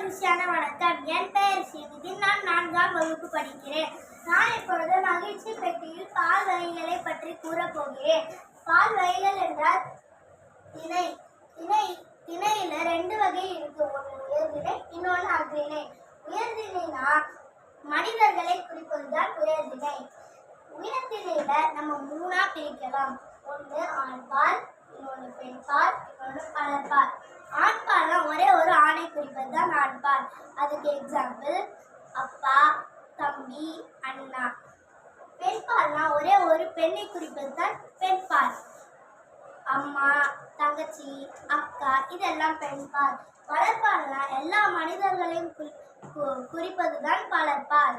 மகிழ்ச்சியான வணக்கம். என் பெயர் ஸ்ரீநிதி. நான் 4ஆம் வகுப்பு படிக்கிறேன். நான் இப்பொழுது மகிழ்ச்சி பெட்டியில் பால் வகைகளை பற்றி கூறப்போகிறேன். பால் வகைகள் என்றால் திணை. திணையில 2 வகை இருக்கு. ஒன்று உயர்திணை, இன்னொன்று அஃறிணை. உயர்திணைனா மனிதர்களை குறிப்பதுதான் உயர்திணை. உயர்திணையில நம்ம 3ஆ பிரிக்கலாம். ஒன்று ஆண்பால், இன்னொன்று பெண்பால், இன்னொன்று பலர்பால். ஆண்பால்னா ஒரே ஒரு ஆணை குறிப்பது தான் ஆண்பால். அதுக்கு எக்ஸாம்பிள் அப்பா, தம்பி, அண்ணா. பெண்பால்னா ஒரே ஒரு பெண்ணை குறிப்பது தான் பெண்பால். அம்மா, தங்கச்சி, அக்கா, இதெல்லாம் பெண்பால். பலர்பால்னா எல்லா மனிதர்களையும் குறிப்பது தான் பலர்பால்.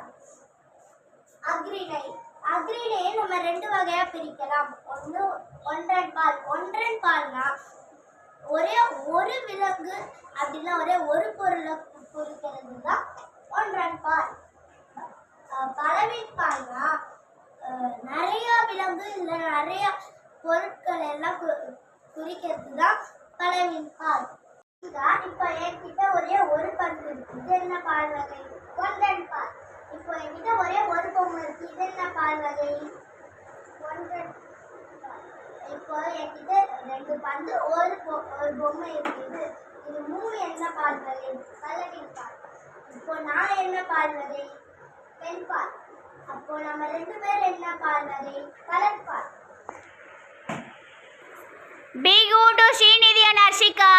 அஃறிணை. அஃறிணையை நம்ம 2 வகையா பிரிக்கலாம். ஒன்று ஒன்றன் பால். ஒன்றன் பால்னா ஒரே ஒரு விலங்கு அப்படின்னா ஒரே ஒரு பொருளை குறிக்கிறது தான் ஒன்றன் பால். பலவின் பால்னா நிறைய விலங்கு இல்லை நிறைய பொருட்கள் எல்லாம் குறிக்கிறது தான் பலவின் பால். இப்போ என்கிட்ட ஒரே ஒரு பண்பு இருக்கு. இது என்ன பால் வகை? ஒன்றன் பால். இப்போ என்கிட்ட ஒரே ஒரு பொம்மை இருக்கு. இது என்ன பால் வகை? ஒன்றன். இப்போ என்கிட்ட 2 பந்து ஒரு பொம்மை இருக்குது. இது 3 என்ன பால் வகை? பலவின் பால். இப்போ நான் என்ன பால் வகை? பெண் பால். அப்போ நம்ம 2 பேர் என்ன பால் வகை? பலர்பால். Big to Srinidhi and Arshika.